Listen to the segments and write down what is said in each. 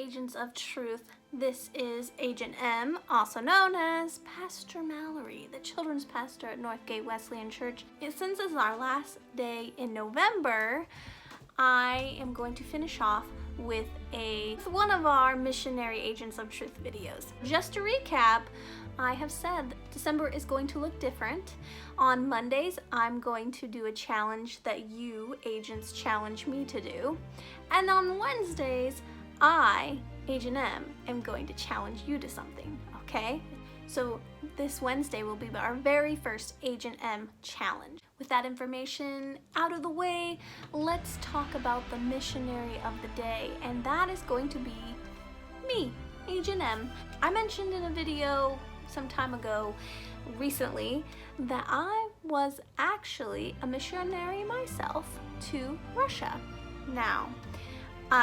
Agents of Truth. This is Agent M, also known as Pastor Mallory, the children's pastor at Northgate Wesleyan Church. Since this is our last day in November, I am going to finish off with one of our Missionary Agents of Truth videos. Just to recap, I have said that December is going to look different. On Mondays, I'm going to do a challenge that you agents challenge me to do. And on Wednesdays, I, Agent M, am going to challenge you to something, okay? So this Wednesday will be our very first Agent M challenge. With that information out of the way, let's talk about the missionary of the day, and that is going to be me, Agent M. I mentioned in a video some time ago recently that I was actually a missionary myself to Russia. Now,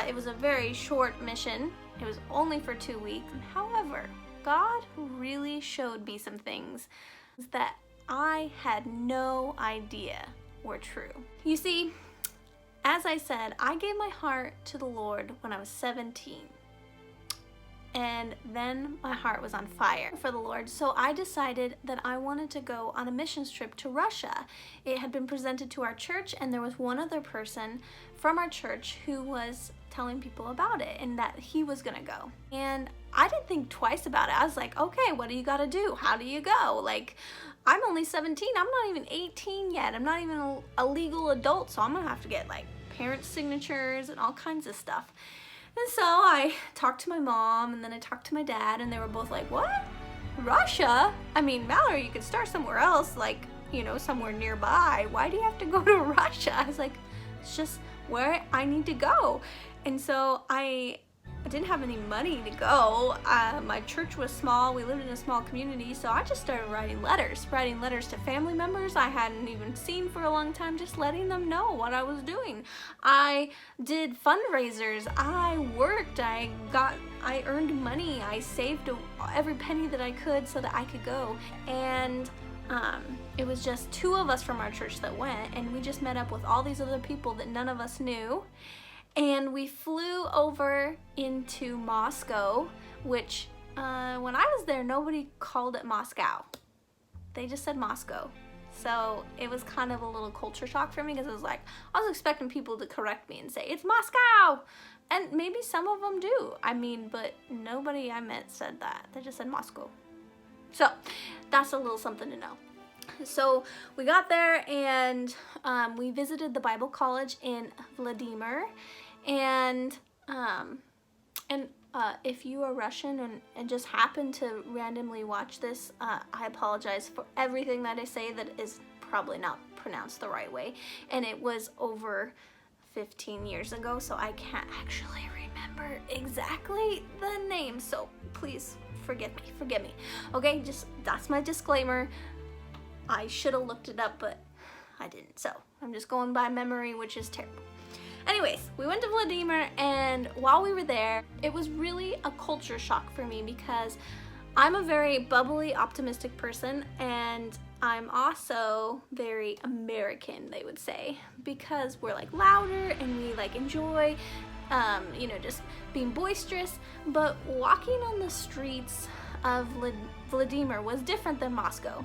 it was a very short mission. It was only for 2 weeks. However, God really showed me some things that I had no idea were true. You see, as I said, I gave my heart to the Lord when I was 17. And then my heart was on fire for the Lord. So I decided that I wanted to go on a missions trip to Russia. It had been presented to our church, and there was one other person from our church who was telling people about it and that he was gonna go. And I didn't think twice about it. I was like, okay, what do you gotta do? How do you go? Like, I'm only 17. I'm not even 18 yet. I'm not even a legal adult, so I'm gonna have to get like parents' signatures and all kinds of stuff. And so I talked to my mom, and then I talked to my dad, and they were both like, what? Russia? I mean, Mallory, you could start somewhere else, like, you know, somewhere nearby. Why do you have to go to Russia? I was like, it's just where I need to go. And so I didn't have any money to go. My church was small. We lived in a small community, so I just started writing letters to family members I hadn't even seen for a long time, just letting them know what I was doing. I did fundraisers. I worked. I earned money. I saved every penny that I could so that I could go. And it was just 2 of us from our church that went, and we just met up with all these other people that none of us knew. And we flew over into Moscow, which when I was there, nobody called it Moscow. They just said Moscow. So it was kind of a little culture shock for me, because it was like, I was expecting people to correct me and say, it's Moscow! And maybe some of them do. I mean, but nobody I met said that. They just said Moscow. So that's a little something to know. So we got there, and we visited the Bible college in Vladimir. And if you are Russian and just happen to randomly watch this, I apologize for everything that I say that is probably not pronounced the right way. And it was over 15 years ago, so I can't actually remember exactly the name. So please forgive me. Okay, just that's my disclaimer. I should have looked it up, but I didn't. So I'm just going by memory, which is terrible. Anyways, we went to Vladimir, and while we were there, it was really a culture shock for me, because I'm a very bubbly, optimistic person, and I'm also very American, they would say, because we're like louder and we like enjoy, you know, just being boisterous. But walking on the streets of Vladimir was different than Moscow.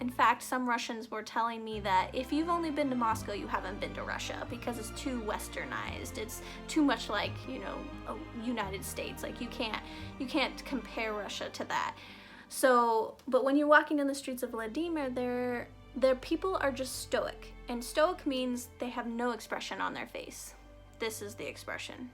In fact, some Russians were telling me that if you've only been to Moscow, you haven't been to Russia, because it's too westernized. It's too much like, you know, United States. Like you can't compare Russia to that. So, but when you're walking in the streets of Vladimir, their people are just stoic. And stoic means they have no expression on their face. This is the expression.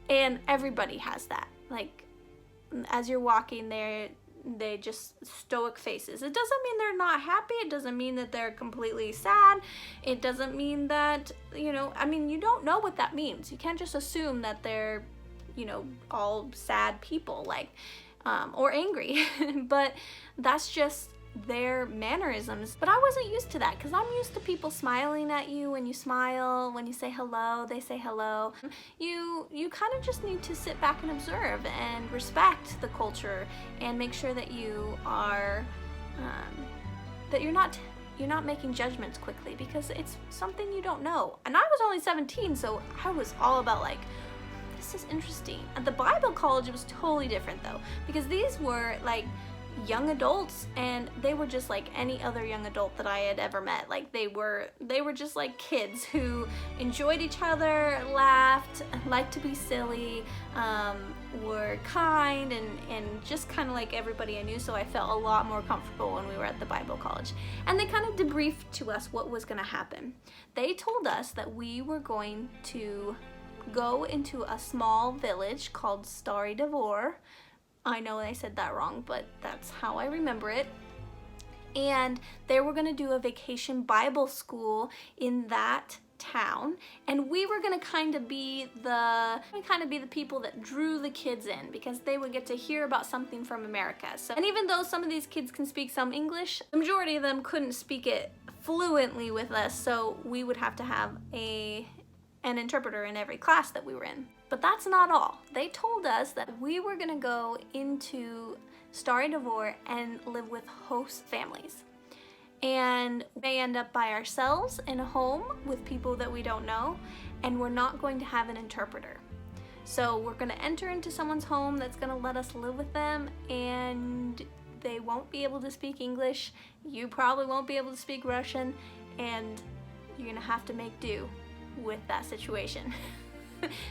And everybody has that. Like, as you're walking there, they just stoic faces. It doesn't mean they're not happy. It doesn't mean that they're completely sad. It doesn't mean that, you know, I mean, you don't know what that means. You can't just assume that they're, you know, all sad people, like, or angry. But that's just their mannerisms. But I wasn't used to that, because I'm used to people smiling at you when you smile, when you say hello, they say hello. You kind of just need to sit back and observe and respect the culture, and make sure that you are that you're not you're not making judgments quickly because it's something you don't know. And I was only 17, so I was all about like, this is interesting. At the Bible college, it was totally different though, because these were like young adults, and they were just like any other young adult that I had ever met. Like they were just like kids who enjoyed each other, laughed, liked to be silly, were kind, and just kind of like everybody I knew. So I felt a lot more comfortable when we were at the Bible college. And they kind of debriefed to us what was going to happen. They told us that we were going to go into a small village called Stary Devor. I know I said that wrong, but that's how I remember it. And they were going to do a vacation Bible school in that town, and we were going to kind of be the people that drew the kids in, because they would get to hear about something from America. So, and even though some of these kids can speak some English, the majority of them couldn't speak it fluently with us, so we would have to have an interpreter in every class that we were in. But that's not all. They told us that we were gonna go into Stary Devor and live with host families. And we may end up by ourselves in a home with people that we don't know, and we're not going to have an interpreter. So we're gonna enter into someone's home that's gonna let us live with them, and they won't be able to speak English. You probably won't be able to speak Russian, and you're gonna have to make do with that situation.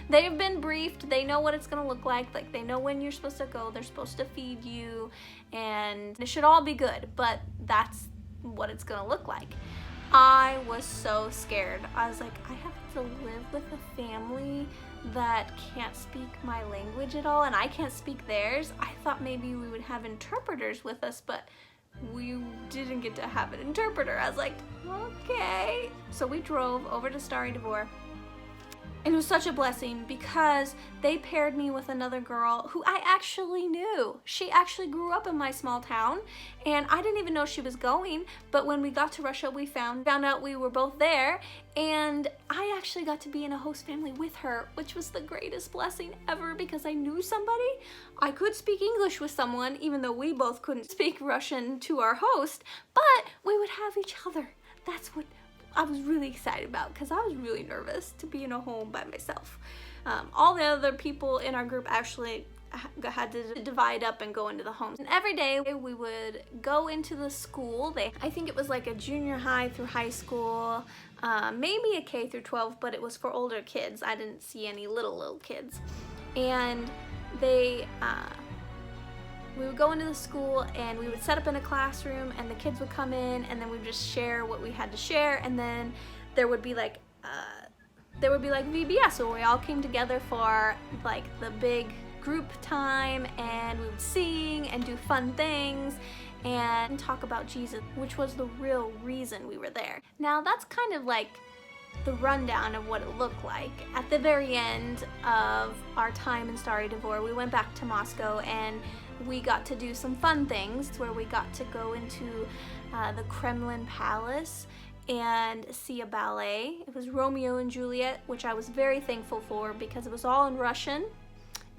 They've been briefed, they know what it's gonna look like they know when you're supposed to go, they're supposed to feed you, and it should all be good, but that's what it's gonna look like. I was so scared. I was like, I have to live with a family that can't speak my language at all, and I can't speak theirs. I thought maybe we would have interpreters with us, but we didn't get to have an interpreter. I was like, okay. So we drove over to Stary Devor. And it was such a blessing because they paired me with another girl who I actually knew. She actually grew up in my small town, and I didn't even know she was going, but when we got to Russia, we found out we were both there, and I actually got to be in a host family with her, which was the greatest blessing ever because I knew somebody. I could speak English with someone, even though we both couldn't speak Russian to our host, but we would have each other. That's what I was really excited about, because I was really nervous to be in a home by myself. All the other people in our group actually had to divide up and go into the homes. And every day we would go into the school. I think it was like a junior high through high school, maybe a K through 12, but it was for older kids. I didn't see any little kids. And we would go into the school and we would set up in a classroom, and the kids would come in, and then we would just share what we had to share, and then there would be like VBS, so we all came together for like the big group time, and we would sing and do fun things and talk about Jesus, which was the real reason we were there. Now that's kind of like the rundown of what it looked like. At the very end of our time in Stary Devor, we went back to Moscow, and we got to do some fun things where we got to go into the Kremlin Palace and see a ballet. It was Romeo and Juliet, which I was very thankful for because it was all in Russian.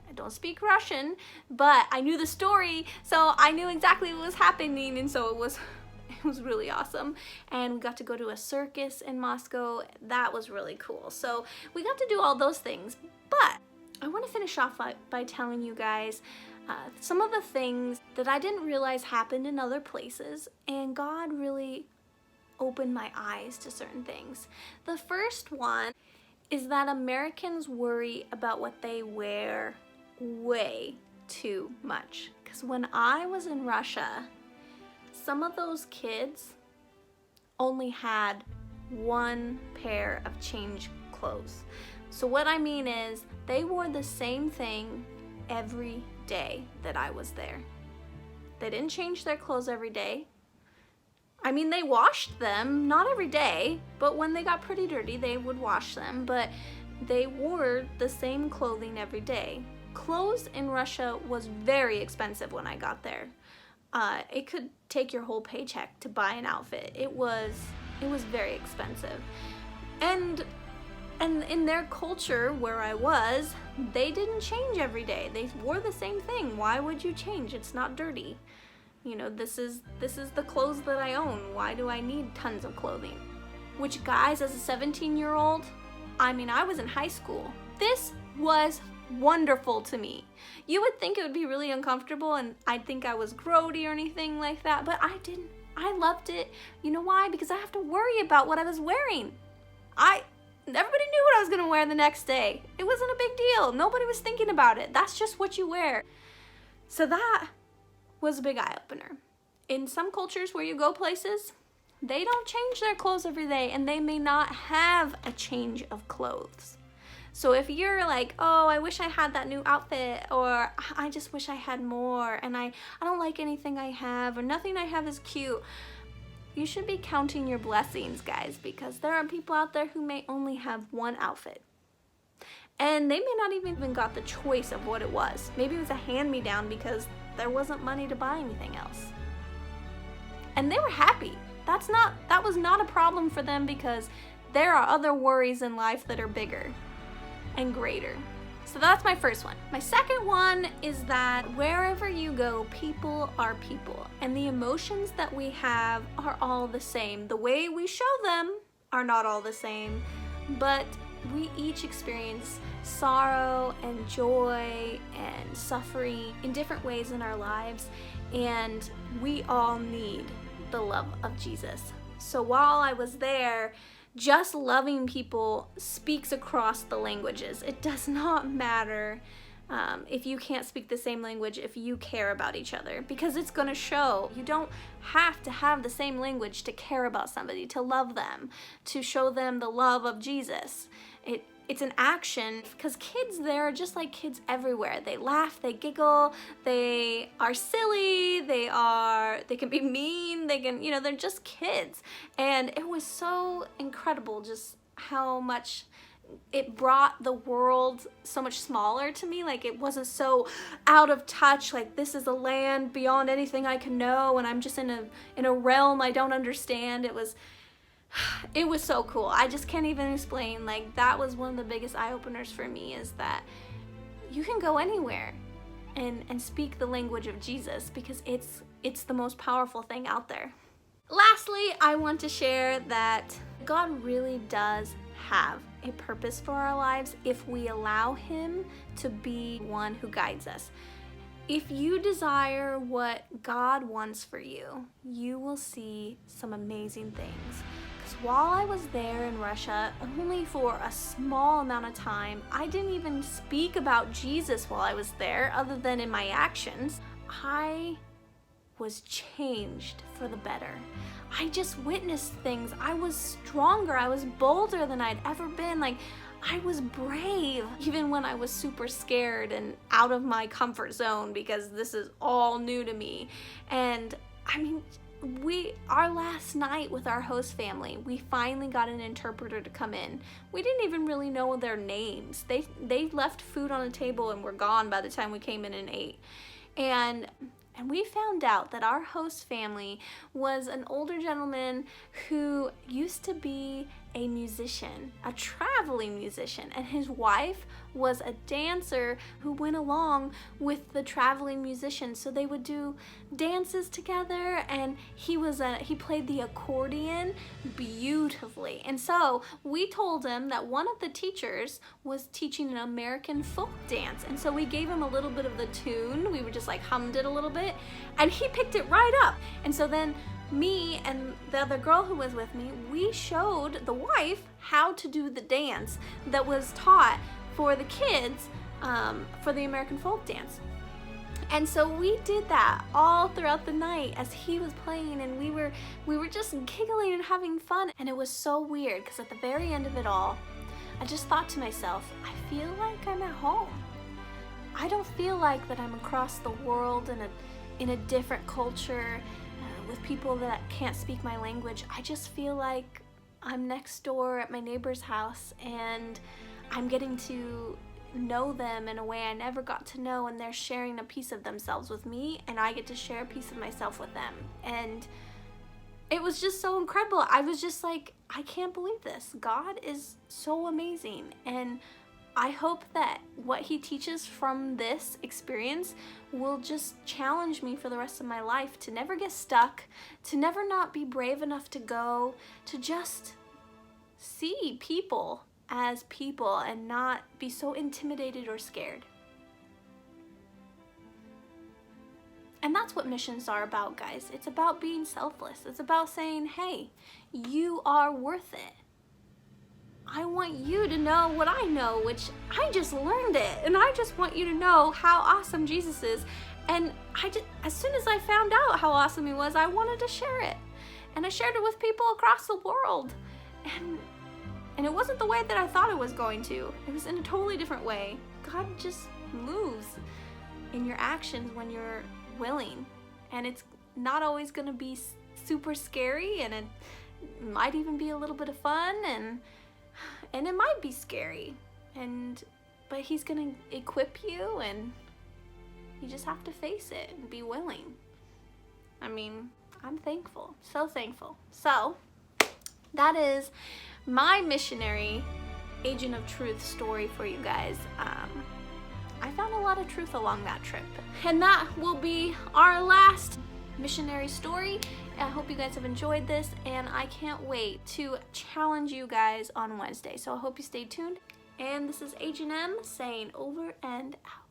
I don't speak Russian, but I knew the story, so I knew exactly what was happening, and so it was really awesome. And we got to go to a circus in Moscow. That was really cool. So we got to do all those things, but I want to finish off by telling you guys some of the things that I didn't realize happened in other places, and God really opened my eyes to certain things. The first one is that Americans worry about what they wear way too much. Because when I was in Russia, some of those kids only had one pair of change clothes. So what I mean is they wore the same thing every day that I was there. They didn't change their clothes every day. I mean, they washed them, not every day, but when they got pretty dirty, they would wash them, but they wore the same clothing every day. Clothes in Russia was very expensive when I got there. It could take your whole paycheck to buy an outfit. It was very expensive. And in their culture where I was, they didn't change every day. They wore the same thing. Why would you change? It's not dirty. this is the clothes that I own. Why do I need tons of clothing? Which, guys, as a 17-year-old, I was in high school. This was wonderful to me. You would think it would be really uncomfortable and I'd think I was grody or anything like that, but I didn't. I loved it. You know why? Because I have to worry about what I was wearing. Everybody knew what I was gonna wear the next day. It wasn't a big deal. Nobody was thinking about it. That's just what you wear. So that was a big eye-opener. In some cultures where you go places, they don't change their clothes every day, and they may not have a change of clothes. So if you're like, oh, I wish I had that new outfit, or I just wish I had more, and I don't like anything I have, or nothing I have is cute, you should be counting your blessings, guys, because there are people out there who may only have one outfit. And they may not even got the choice of what it was. Maybe it was a hand-me-down because there wasn't money to buy anything else. And they were happy. That was not a problem for them, because there are other worries in life that are bigger and greater. So that's my first one. My second one is that wherever you go, people are people, and the emotions that we have are all the same. The way we show them are not all the same, but we each experience sorrow and joy and suffering in different ways in our lives, and we all need the love of Jesus. So while I was there, just loving people speaks across the languages. It does not matter if you can't speak the same language, if you care about each other, because it's going to show. You don't have to have the same language to care about somebody, to love them, to show them the love of Jesus. It's an action, because kids there are just like kids everywhere. They laugh, they giggle, they are silly, they can be mean, they're just kids. And it was so incredible just how much it brought the world so much smaller to me. Like, it wasn't so out of touch, like this is a land beyond anything I can know, and I'm just in a realm I don't understand. It was so cool. I just can't even explain. Like, that was one of the biggest eye-openers for me, is that you can go anywhere and speak the language of Jesus, because it's the most powerful thing out there. Lastly, I want to share that God really does have a purpose for our lives if we allow Him to be one who guides us. If you desire what God wants for you, you will see some amazing things. While I was there in Russia, only for a small amount of time, I didn't even speak about Jesus while I was there, other than in my actions. I was changed for the better. I just witnessed things. I was stronger. I was bolder than I'd ever been. Like, I was brave, even when I was super scared and out of my comfort zone, because this is all new to me. And our last night with our host family, we finally got an interpreter to come in. We didn't even really know their names. They left food on the table and were gone by the time we came in and ate. And we found out that our host family was an older gentleman who used to be a musician, a traveling musician, and his wife was a dancer who went along with the traveling musician. So they would do dances together, and he played the accordion beautifully. And so we told him that one of the teachers was teaching an American folk dance, and so we gave him a little bit of the tune. We were just like hummed it a little bit, and he picked it right up. And so then me and the other girl who was with me, we showed the wife how to do the dance that was taught for the kids for the American folk dance. And so we did that all throughout the night as he was playing, and we were just giggling and having fun. And it was so weird, because at the very end of it all, I just thought to myself, I feel like I'm at home. I don't feel like that I'm across the world in a different culture with people that can't speak my language. I just feel like I'm next door at my neighbor's house, and I'm getting to know them in a way I never got to know, and they're sharing a piece of themselves with me, and I get to share a piece of myself with them. And it was just so incredible. I was just like, I can't believe this. God is so amazing. And I hope that what he teaches from this experience will just challenge me for the rest of my life to never get stuck, to never not be brave enough to go, to just see people as people and not be so intimidated or scared. And that's what missions are about, guys. It's about being selfless. It's about saying, hey, you are worth it. I want you to know what I know, which I just learned it. And I just want you to know how awesome Jesus is. And as soon as I found out how awesome he was, I wanted to share it. And I shared it with people across the world. And it wasn't the way that I thought it was going to. It was in a totally different way. God just moves in your actions when you're willing. And it's not always going to be super scary, and it might even be a little bit of fun, and it might be scary, but he's going to equip you, and you just have to face it and be willing. I mean, I'm thankful, so thankful. So that is my missionary Agent of Truth story for you guys. I found a lot of truth along that trip. And that will be our last missionary story. I hope you guys have enjoyed this, and I can't wait to challenge you guys on Wednesday. So I hope you stay tuned. And this is Agent M saying over and out.